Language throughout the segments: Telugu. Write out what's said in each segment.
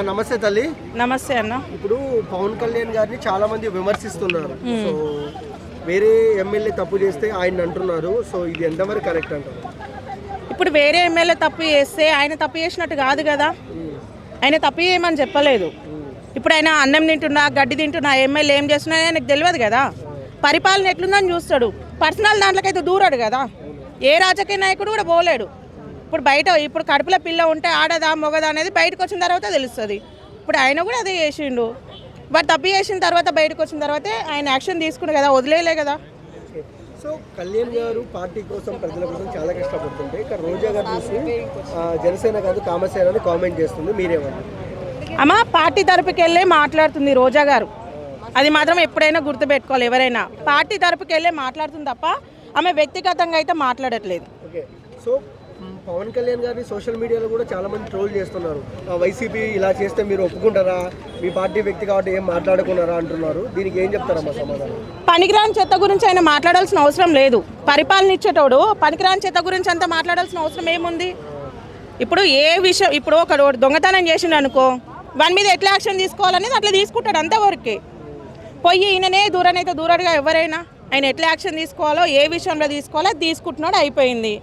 నమస్తే తల్లి. నమస్తే అన్న. ఇప్పుడు పవన్ కళ్యాణ్ గారిని చాలా మంది విమర్శిస్తున్నారు. సో వేరే ఎమ్మెల్యే తప్పు చేస్తే ఆయన అంటున్నారు. సో ఇది ఎంతవరకు కరెక్ట్ అంటారు? ఇప్పుడు వేరే ఎమ్మెల్యే తప్పు చేస్తే ఆయన తప్పు చేసినట్టు కాదు కదా. ఆయన తప్పు చేయమని చెప్పలేదు. ఇప్పుడు ఆయన అన్నం తింటున్నా గడ్డి తింటున్నా ఎమ్మెల్యే ఏం చేస్తున్నా ఆయనకు తెలియదు కదా. పరిపాలన ఎట్లుందని చూస్తాడు. పర్సనల్ దాంట్లోకైతే దూరాడు కదా. ఏ రాజకీయ నాయకుడు కూడా పోలేడు. ఇప్పుడు కడుపులో పిల్ల ఉంటే ఆడదా మొగదా అనేది బయటకు వచ్చిన తర్వాత తెలుస్తుంది. ఇప్పుడు ఆయన కూడా అదే చేసిండు. వాడు తప్పు చేసిన తర్వాత బయటకు వచ్చిన తర్వాతే ఆయన యాక్షన్ తీసుకుని కదా, వదిలేలే కదా. సో కళ్యాణ్ గారు పార్టీ కోసం ప్రజల కోసం చాలా కష్టపడుతుంటే ఇక్కడ రోజా గారు చూసి జనసేన కాదు కామసేన అని కామెంట్ చేస్తుంది. మీరేమన్నారు? అమ్మ పార్టీ తరపుకి వెళ్ళే మాట్లాడుతుంది రోజా గారు. అది మాత్రం ఎప్పుడైనా గుర్తుపెట్టుకోవాలి. ఎవరైనా పార్టీ తరపుకి వెళ్ళే మాట్లాడుతుంది తప్ప ఆమె వ్యక్తిగతంగా అయితే మాట్లాడట్లేదు. ఓకే. సో పవన్ కళ్యాణ్ గారిని సోషల్ మీడియాలో కూడా చాలా మంది ట్రోల్ చేస్తున్నారు. వైసీపీ ఇలా చేస్తే మీరు ఒప్పుకుంటారా, మీ పార్టీ వ్యక్తి కాబట్టి ఏం మాట్లాడుకున్నారా అంటున్నారు. దీనికి ఏం చెప్తారమ్మా సమాధానం? పనికిరాని చెత్త గురించి ఆయన మాట్లాడాల్సిన అవసరం లేదు. పరిపాలన ఇచ్చేటోడు పనికిరాని చెత్త గురించి అంతా మాట్లాడాల్సిన అవసరం ఏముంది? ఇప్పుడు ఏ విషయం, ఇప్పుడు ఒక దొంగతనం చేసిండు అనుకో, వాని మీద ఎట్లా యాక్షన్ తీసుకోవాలనేది అట్లా తీసుకుంటాడు అంతవరకే. పోయి ఈయననే దూరనైతే దూరడుగా ఎవరైనా ఆయన ఎట్లా యాక్షన్ తీసుకోవాలో ఏ విషయంలో తీసుకోవాలో అది తీసుకుంటున్నాడు, అయిపోయింది.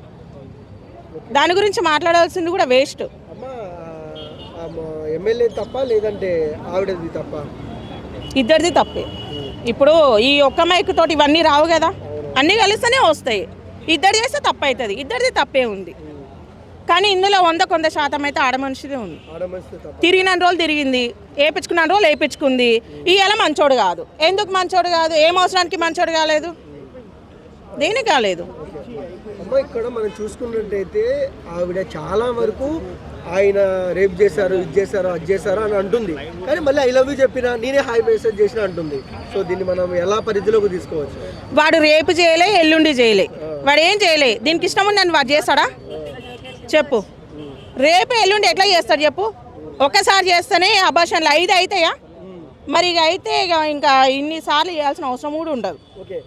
దాని గురించి మాట్లాడాల్సింది కూడా వేస్ట్. ఎమ్మెల్యే తప్ప లేదంటే ఆవిడది తప్ప? ఇద్దరిది తప్పే. ఇప్పుడు ఈ ఒక్క మైక్ తోటి ఇవన్నీ రావు కదా, అన్నీ కలిస్తేనే వస్తాయి. ఇద్దరు చేస్తే తప్పు అవుతుంది. ఇద్దరిది తప్పే ఉంది. కానీ ఇందులో 100% అయితే ఆడమనిషిదే ఉంది. తిరిగిన రోజులు తిరిగింది, వేయించుకున్న రోజులు వేయించుకుంది. ఇవాళ మంచోడు కాదు. ఎందుకు మంచోడు కాదు? ఏం అవసరానికి మంచోడు కాలేదు? దేనికి కాలేదు? అమ్మ ఇక్కడ మనం చూసుకున్నట్టయితే ఆవిడ చాలా వరకు ఆయన రేప్ చేశారు, ఇది చేశారు, అది చేశారు అని అంటుంది. కానీ మళ్ళీ ఐ లవ్ యూ చెప్పినా, నేనే హాయ్ మెసేజ్ చేసిన అంటుంది. సో దీన్ని మనం ఎలా పరిధిలోకి తీసుకోవచ్చు? వాడు రేపు చేయలే, ఎల్లుండి చేయలే, వాడు ఏం చేయలే. దీనికి ఇష్టం ఉంది అని వాడు చేస్తాడా చెప్పు? రేపు ఎల్లుండి ఎట్లా చేస్తాడు చెప్పు? ఒక్కసారి చేస్తేనే అబార్షన్లు 5 అవుతాయా? మరి ఇక అయితే ఇంకా ఇన్నిసార్లు చేయాల్సిన అవసరం కూడా ఉండదు. ఓకే.